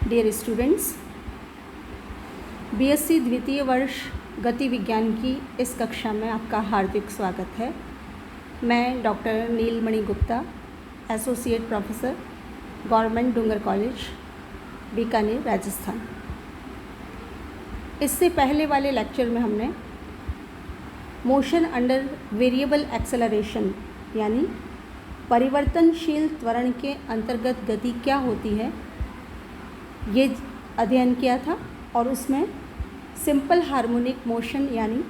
Dear students, BSc द्वितीय वर्ष गति विज्ञान की इस कक्षा में आपका हार्दिक स्वागत है। मैं doctor Neelmani Gupta, associate professor, government Dungar college, Bikaner, Rajasthan. इससे पहले वाले लेक्चर में हमने मोशन अंडर वेरिएबल एक्सेलरेशन यानी परिवर्तनशील त्वरण के अंतर्गत गति क्या होती है ये अध्ययन किया था, और उसमें सिंपल हार्मोनिक मोशन यानी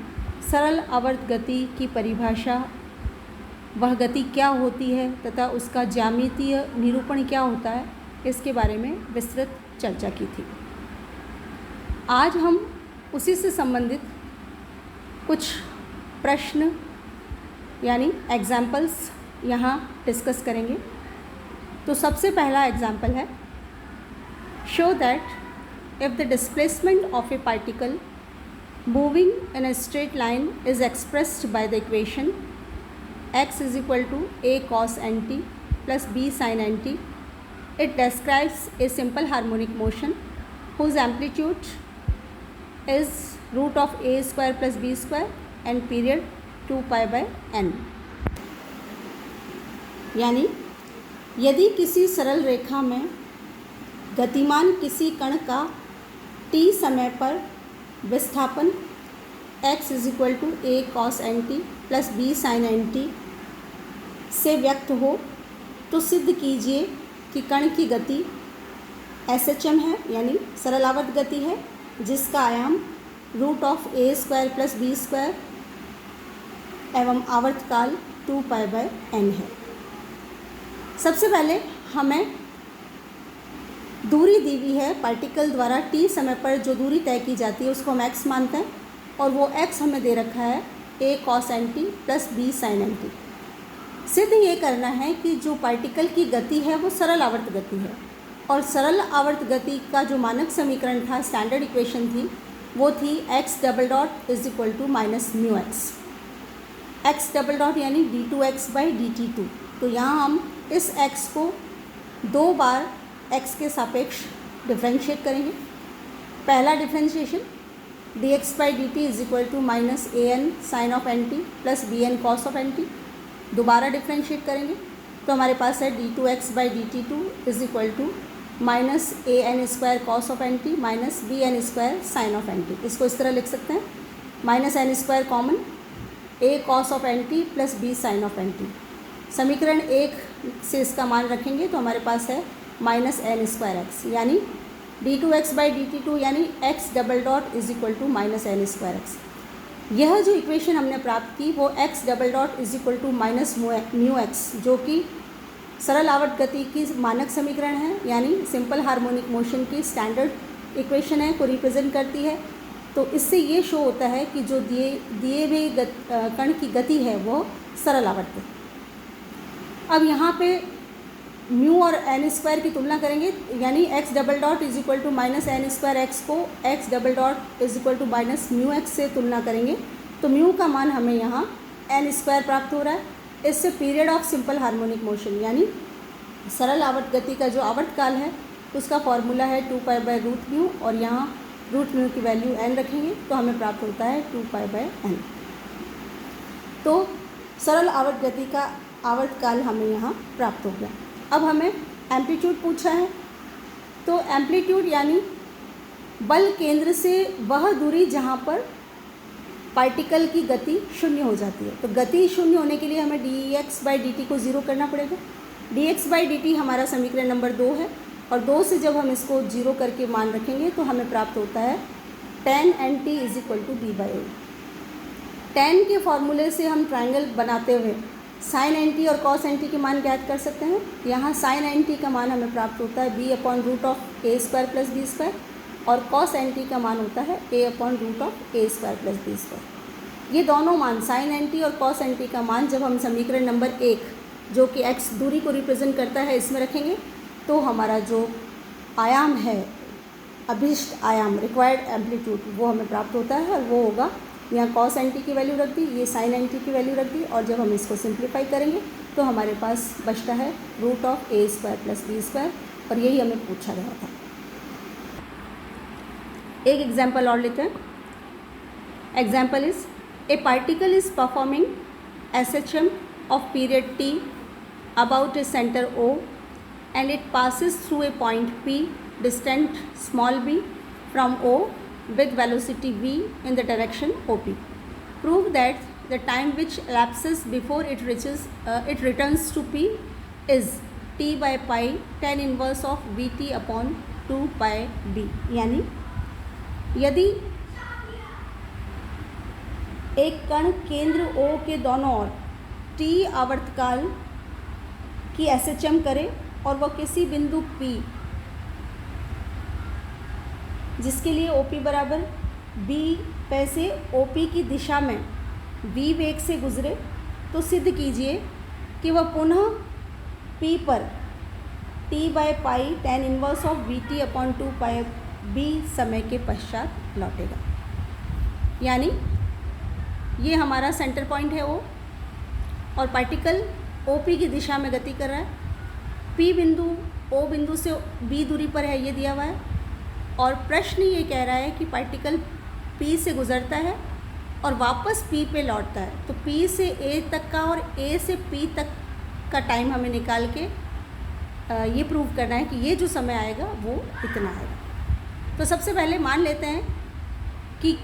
सरल आवर्त गति की परिभाषा, वह गति क्या होती है तथा उसका ज्यामितीय निरूपण क्या होता है, इसके बारे में विस्तृत चर्चा की थी। आज हम उसी से संबंधित कुछ प्रश्न यानी एग्जाम्पल्स यहाँ डिस्कस करेंगे। तो सबसे पहला एग्जाम्पल है, show that if the displacement of a particle moving in a straight line is expressed by the equation x is equal to a cos nt plus b sin nt, it describes a simple harmonic motion whose amplitude is root of a square plus b square and period 2 pi by n। यानी यदि किसी सरल रेखा में गतिमान किसी कण का t समय पर विस्थापन x is equal to a cos nt plus b sin nt से व्यक्त हो, तो सिद्ध कीजिए कि कण की गति SHM है यानी सरल आवर्त गति है, जिसका आयाम root of a square plus b square एवं आवर्तकाल 2 पाई बाय n है। सबसे पहले हमें दूरी दी हुई है, पार्टिकल द्वारा t समय पर जो दूरी तय की जाती है उसको हम x मानते हैं, और वो x हमें दे रखा है a cos nt plus b sin nt। सिद्ध ये करना है कि जो पार्टिकल की गति है वो सरल आवर्त गति है, और सरल आवर्त गति का जो मानक समीकरण था, स्टैंडर्ड इक्वेशन थी, वो थी x double dot is equal to minus mu x. x double dot यानी d2x बाई dt2। तो यहाँ हम इस x को दो बार x के सापेक्ष डिफ्रेंशिएट करेंगे। पहला differentiation dx by dt is equal to minus an sine of n t plus b n cos of n t. दोबारा डिफ्रेंशिएट करेंगे तो हमारे पास है d2x by dt2 is equal to minus a n square cos of n t minus b n square sine of n t. इसको इस तरह लिख सकते हैं, minus n square common, a cos of n t plus B sign of n t. समीकरण 1 से इसका मान रखेंगे तो हमारे पास है माइनस एन स्क्वायर एक्स, यानी d2x बाई dt2 यानी x double dot is equal to minus n square x. यह जो इक्वेशन हमने प्राप्त की वो x double dot is equal to minus mu x, जो कि सरल आवर्त गति की मानक समीकरण है यानी सिंपल हार्मोनिक मोशन की स्टैंडर्ड इक्वेशन है, को रिप्रेजेंट करती है। तो इससे ये शो होता है कि जो दिए हुए कण की गति है वो सरल आवर्त है। अब यहाँ पे म्यू और एन स्क्वायर की तुलना करेंगे, यानी x double dot is equal to minus n square x को x double dot is equal to minus mu x से तुलना करेंगे तो म्यू का मान हमें यहाँ एन स्क्वायर प्राप्त हो रहा है। इससे period of simple harmonic motion यानी सरल आवर्त गति का जो आवर्तकाल है उसका फॉर्मूला है 2 पाई बाय रूट म्यू, और यहाँ रूट म्यू की वैल्यू n रखेंगे तो हमें प्राप्त होता है 2 पाई बाय n। तो सरल आवर्त गति का आवर्तकाल हमें यहाँ प्राप्त हो गया। अब हमें एम्पलीट्यूड पूछा है, तो एम्पलीट्यूड यानी बल केंद्र से वह दूरी जहाँ पर पार्टिकल की गति शून्य हो जाती है। तो गति शून्य होने के लिए हमें dx बाई dt को ज़ीरो करना पड़ेगा। dx बाई dt हमारा समीकरण नंबर 2 है, और 2 से जब हम इसको ज़ीरो करके मान रखेंगे तो हमें प्राप्त होता है tan nt is equal to b by a। tan के फॉर्मूले से हम ट्राइंगल बनाते हुए साइन एन टी और कॉस एन टी के मान ज्ञात कर सकते हैं। यहाँ साइन एन टी का मान हमें प्राप्त होता है b upon root of a square plus b square, और कॉस एन टी का मान होता है a upon root of a square plus b square. ये दोनों मान साइन एन टी और कॉस एन टी का मान जब हम समीकरण नंबर 1 जो कि x दूरी को रिप्रेजेंट करता है इसमें रखेंगे तो हमारा जो आयाम है, अभिष्ट आयाम, रिक्वायर्ड एम्पलीट्यूड, वो हमें प्राप्त होता है, और वो होगा यहाँ कॉस एन टी की वैल्यू रख दी, ये साइन एन टी की वैल्यू रख दी, और जब हम इसको सिंप्लीफाई करेंगे तो हमारे पास बचता है root of a square plus b square, और यही हमें पूछा गया था। एक एग्जाम्पल और लेते हैं. Example is a particle is performing SHM of period t about a center O and it passes through a point P distant small b from O with velocity v in the direction OP. Prove that the time which elapses before it returns to P is t by pi tan inverse of vt upon 2 pi b. यानी यदि एक कण केंद्र O के दोनों ओर t आवर्तकाल की SHM करे और वह किसी बिंदु P जिसके लिए OP बराबर b पे से OP की दिशा में v वेग से गुजरे, तो सिद्ध कीजिए कि वह पुनः P पर t by pi tan inverse of vt upon 2 pi b समय के पश्चात लौटेगा. यानी ये हमारा सेंटर पॉइंट है O और पार्टिकल OP की दिशा में गति कर रहा है. P बिंदु O बिंदु से B दूरी पर है, ये दिया हुआ है. और प्रश्न ये कह रहा है कि पार्टिकल P से गुजरता है और वापस P पे लौटता है. तो P से A तक का और A से P तक का टाइम हमें निकाल के ये प्रूव करना है कि ये जो समय आएगा वो इतना आएगा. तो सबसे पहले मान लेते हैं कि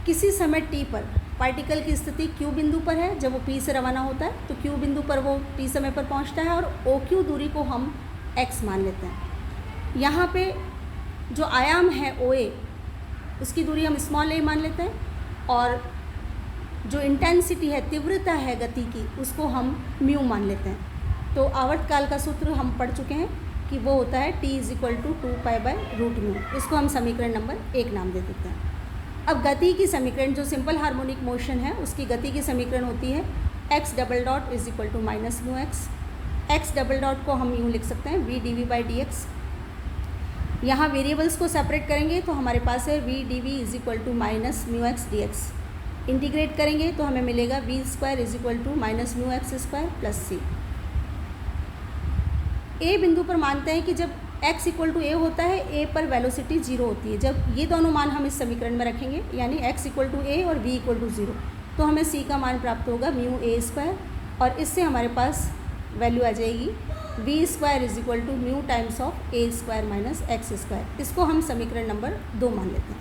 किसी समय t पर पार्टिकल की स्थिति q बिंदु पर है जब वो P से रवाना होता है. तो q बिंदु पर वो t समय पर पहुंचता है और OQ दूरी को हम x मान लेते हैं. यहाँ पे जो आयाम है OA उसकी दूरी हम स्मॉल a मान लेते हैं और जो इंटेंसिटी है, तीव्रता है गति की, उसको हम म्यू मान लेते हैं. तो आवर्तकाल का सूत्र हम पढ़ चुके हैं कि वो होता है t = 2 pi by root mu. इसको हम समीकरण नंबर 1 नाम दे देते हैं. अब गति की समीकरण जो सिंपल हार्मोनिक मोशन है उसकी गति की समीकरण होती है x double dot is equal to minus mu x. x double dot को हम यूँ लिख सकते हैं v dv by d x. यहाँ वेरिएबल्स को सेपरेट करेंगे तो हमारे पास है v dv is equal to minus mu x d x. Integrate करेंगे तो हमें मिलेगा v square is equal to minus mu x square plus c. A बिंदु पर मानते हैं कि जब x इक्वल टू ए होता है, ए पर वेलोसिटी 0 होती है. जब ये दोनों मान हम इस समीकरण में रखेंगे यानी x इक्वल टू ए और v इक्वल टू 0, तो हमें c का मान प्राप्त होगा म्यू ए स्क्वायर. और इससे हमारे पास वैल्यू आ जाएगी v square is equal to mu times of a square minus x square. इसको हम समीकरण नंबर 2 मान लेते हैं.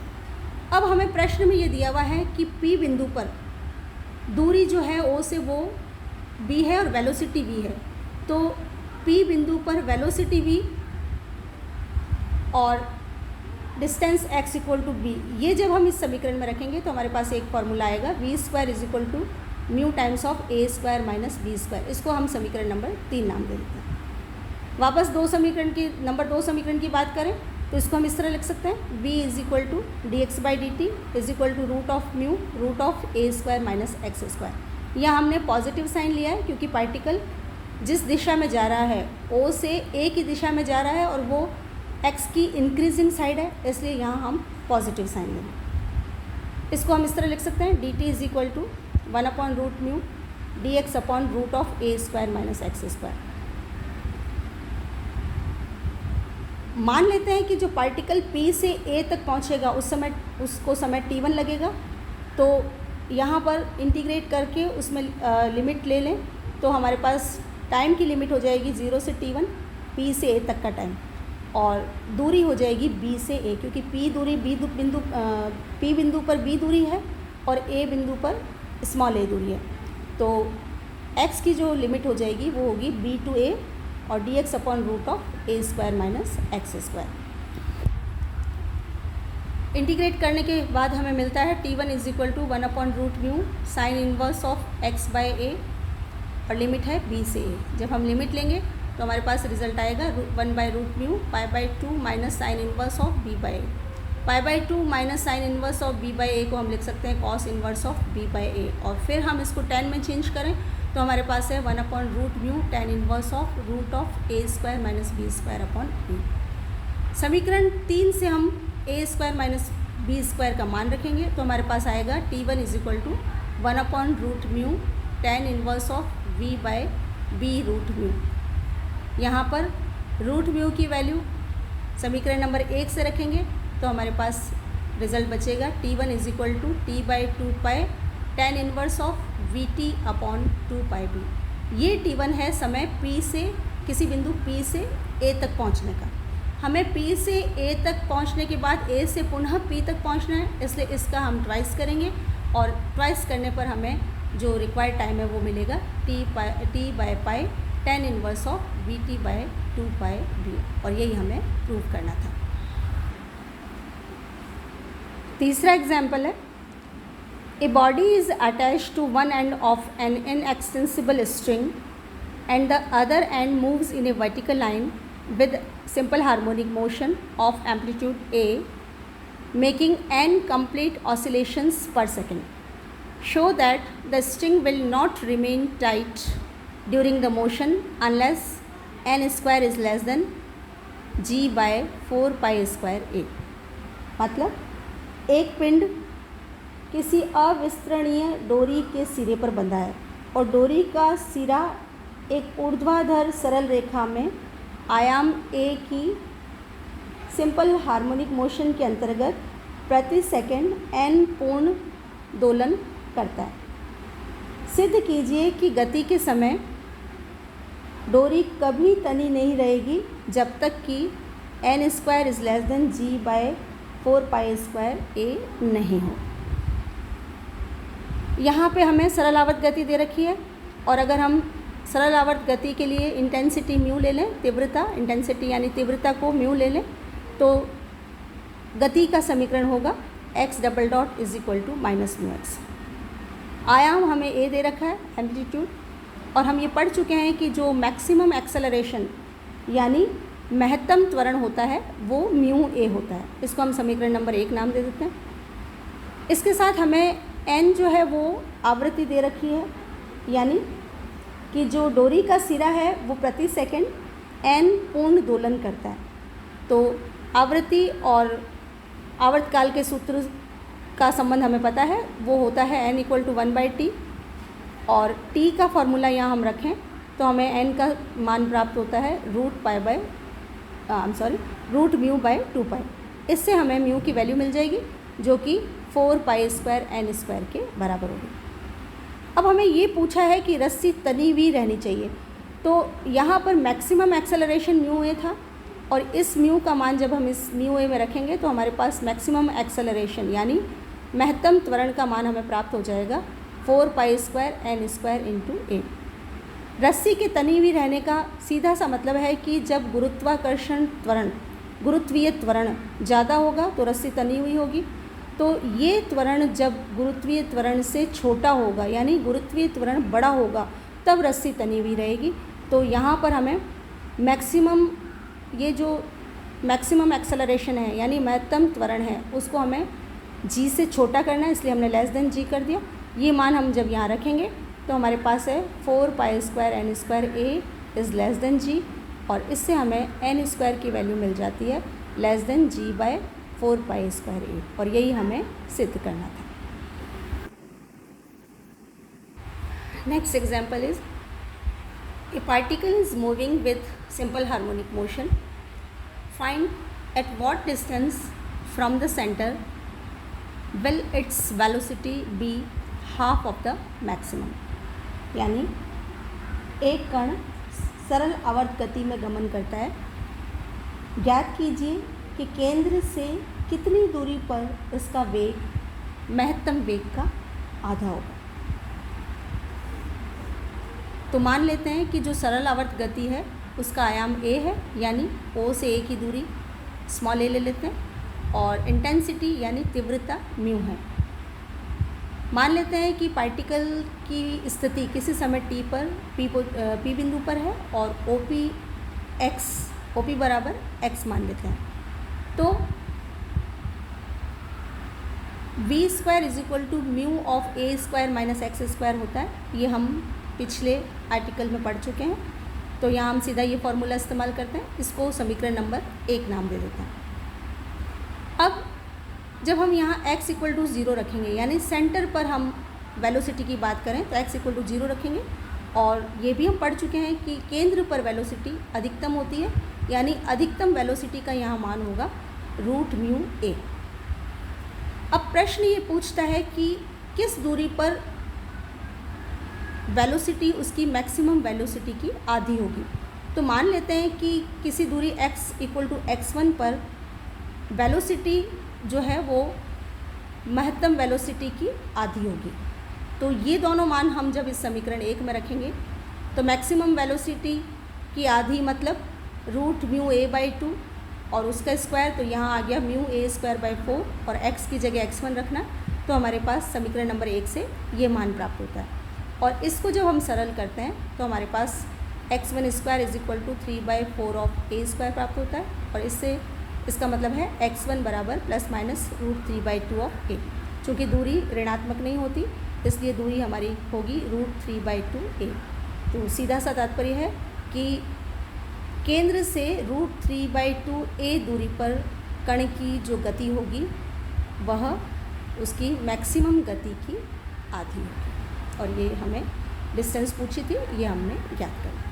अब हमें प्रश्न में ये दिया हुआ है कि p बिंदु पर दूरी जो है O से वो b है और वेलोसिटी v है. तो p बिंदु पर वेलोसिटी v और distance x equal to b, ये जब हम इस समीकरण में रखेंगे तो हमारे पास एक फॉर्मूला आएगा v square is equal to mu times of a square minus b square. इसको हम समीकरण नंबर 3 नाम दे देते हैं. वापस नंबर 2 समीकरण की बात करें तो इसको हम इस तरह लिख सकते हैं v is equal to d x by d t is equal to root of mu root of a square minus x square. यहाँ हमने पॉजिटिव साइन लिया है क्योंकि पार्टिकल जिस दिशा में जा रहा है O से A की दिशा में जा रहा है और वो x की इंक्रीजिंग साइड है, इसलिए यहाँ हम पॉजिटिव साइन लेंगे. इसको हम इस तरह लिख सकते हैं d t is equal to 1 upon root mu d x upon root of a square minus x square. मान लेते हैं कि जो पार्टिकल P से A तक पहुँचेगा उसको समय t1 लगेगा. तो यहाँ पर इंटीग्रेट करके उसमें लिमिट ले लें तो हमारे पास टाइम की लिमिट हो जाएगी 0 से t1 P से A तक का टाइम, और दूरी हो जाएगी B से A क्योंकि P दूरी P बिंदु पर B दूरी है और A बिंदु पर स्मॉल a दूरी है. तो x की जो लिमिट हो जाएगी वो होगी B टू A और dx upon root of a square minus x square. Integrate करने के बाद हमें मिलता है t1 is equal to 1 upon root mu sine inverse of x by a और लिमिट है b से a. जब हम लिमिट लेंगे तो हमारे पास रिजल्ट आएगा 1 by root mu pi by 2 minus sine inverse of b by a. Pi by 2 minus sine inverse of b by a को हम लिख सकते हैं cos inverse of b by a, और फिर हम इसको tan में चेंज करें तो हमारे पास है 1 upon root mu tan inverse of root of a square minus b square upon b. समीकरण 3 से हम a square minus b square का मान रखेंगे तो हमारे पास आएगा t1 is equal to 1 upon root mu tan inverse of v by b root mu. यहाँ पर रूट म्यू की वैल्यू समीकरण नंबर 1 से रखेंगे तो हमारे पास रिजल्ट बचेगा T1 is equal to t by 2 pi tan inverse of Vt upon 2 pi b। ये T1 है समय P से, किसी बिंदु P से A तक पहुंचने का। हमें P से A तक पहुंचने के बाद A से पुनः P तक पहुंचना है, इसलिए इसका हम ट्वाइस करेंगे और ट्वाइस करने पर हमें जो रिक्वायर्ड टाइम है वो मिलेगा T by pi tan inverse of Vt by 2 pi b, और यही हमें प्रूव करना था। तीसरा एग्जाम्पल है, a body is attached to one end of an inextensible string and the other end moves in a vertical line with simple harmonic motion of amplitude A, making n complete oscillations per second. Show that the string will not remain tight during the motion unless n square is less than g by 4 pi square A। मतलब एक पिंड किसी अविस्तरणीय डोरी के सिरे पर बंधा है और डोरी का सिरा एक ऊर्ध्वाधर सरल रेखा में आयाम A की सिंपल हार्मोनिक मोशन के अंतर्गत प्रति सेकंड n पूर्ण दोलन करता है। सिद्ध कीजिए कि गति के समय डोरी कभी तनी नहीं रहेगी जब तक कि n square is less than g by 4 pi square A नहीं हो। यहाँ पे हमें सरल आवर्त गति दे रखी है, और अगर हम सरल आवर्त गति के लिए इंटेंसिटी म्यू ले लें, तीव्रता इंटेंसिटी यानी तीव्रता को म्यू ले लें, तो गति का समीकरण होगा x double dot is equal to minus mu x. आयाम हमें a दे रखा है, एम्पलीट्यूड, और हम ये पढ़ चुके हैं कि जो मैक्सिमम एक्सेलरेशन यानी महत्तम त्वरण होता है वो म्यू a होता है। इसको हम समीकरण नंबर 1 नाम दे देते हैं। इसके साथ हमें n जो है वो आवृत्ति दे रखी है, यानी कि जो डोरी का सिरा है वो प्रति सेकंड n पूर्ण दोलन करता है। तो आवृत्ति और आवर्तकाल के सूत्र का संबंध हमें पता है, वो होता है n इक्वल टू 1/t, और t का फॉर्मूला यहाँ हम रखें तो हमें n का मान प्राप्त होता है रूट म्यू बाय 2 पाई। इससे हमें म्यू की वैल्यू मिल जाएगी जो कि 4 पाई स्क्वायर n स्क्वायर के बराबर होगी। अब हमें ये पूछा है कि रस्सी तनी हुई रहनी चाहिए, तो यहाँ पर मैक्सिमम एक्सेलरेशन म्यू ए था, और इस म्यू का मान जब हम इस म्यू ए में रखेंगे तो हमारे पास मैक्सिमम एक्सेलरेशन यानी महत्तम त्वरण का मान हमें प्राप्त हो जाएगा 4 pi square n square into a. रस्सी के तनी हुई रहने का सीधा सा मतलब है कि जब गुरुत्वीय त्वरण ज़्यादा होगा तो रस्सी तनी हुई होगी, तो ये त्वरण जब गुरुत्वीय त्वरण से छोटा होगा यानी गुरुत्वीय त्वरण बड़ा होगा तब रस्सी तनी हुई रहेगी। तो यहाँ पर हमें मैक्सिमम, ये जो मैक्सिमम एक्सेलरेशन है यानी महत्तम त्वरण है उसको हमें g से छोटा करना है, इसलिए हमने लेस देन g कर दिया। ये मान हम जब यहाँ रखेंगे तो हमारे पास है 4 pi square n square a is less than g, और इससे हमें n स्क्वायर की वैल्यू मिल जाती है less than g by 4 pi square a, और यही हमें सिद्ध करना था। Next example is, a particle is moving with simple harmonic motion, find at what distance from the centre will its velocity be half of the maximum. यानी एक कण सरल आवर्त गति में गमन करता है, ज्ञात कीजिए कि केंद्र से कितनी दूरी पर इसका वेग महत्तम वेग का आधा होगा। तो मान लेते हैं कि जो सरल आवर्त गति है उसका आयाम a है, यानी o से a की दूरी स्मॉल a ले लेते हैं, और इंटेंसिटी यानी तीव्रता म्यू है। मान लेते हैं कि पार्टिकल की स्थिति किसी समय t पर p बिंदु पर है और OP बराबर x मान लेते हैं। तो v square is equal to mu of a square minus x square होता है। ये हम पिछले आर्टिकल में पढ़ चुके हैं, तो यहाँ हम सीधा ये फॉर्मूला इस्तेमाल करते हैं, इसको समीकरण नंबर 1 नाम दे देते हैं। अब जब हम यहाँ x इक्वल टू 0 रखेंगे, यानी सेंटर पर हम वेलोसिटी की बात करें तो x इक्वल टू 0 रखेंगे, और ये भी हम पढ़ चुके हैं कि केंद्र पर वेलोसिटी अधिकतम होती है, यानी अधिकतम वेलोसिटी का यहाँ मान होगा रूट म्यू a। अब प्रश्न ये पूछता है कि किस दूरी पर वेलोसिटी उसकी मैक्सिमम वेलोसिटी की आधी होगी। तो मान लेते हैं कि किसी दूरी x इक्वल टू x1 पर वेलोसिटी जो है वो महत्तम वेलोसिटी की आधी होगी। तो ये दोनों मान हम जब इस समीकरण 1 में रखेंगे तो मैक्सिमम वेलोसिटी की आधी मतलब रूट म्यू ए बाई 2 और उसका स्क्वायर, तो यहाँ आ गया म्यू ए स्क्वायर बाई 4 और x की जगह x1 रखना, तो हमारे पास समीकरण नंबर 1 से ये मान प्राप्त होता है। और इसको जब हम सरल करते हैं तो हमारे पास x1 square is equal to 3/4 of a square प्राप्त होता है और इससे इसका मतलब है x1 बराबर प्लस माइनस रूट 3/2 ऑफ ए। चूँकि दूरी ऋणात्मक नहीं होती इसलिए दूरी हमारी होगी रूट 3/2 ए। तो सीधा सा तात्पर्य है कि केंद्र से रूट 3/2 ए दूरी पर कण की जो गति होगी वह उसकी मैक्सिमम गति की आधी होगी। और ये हमें डिस्टेंस पूछी थी, ये हमने ज्ञात करना।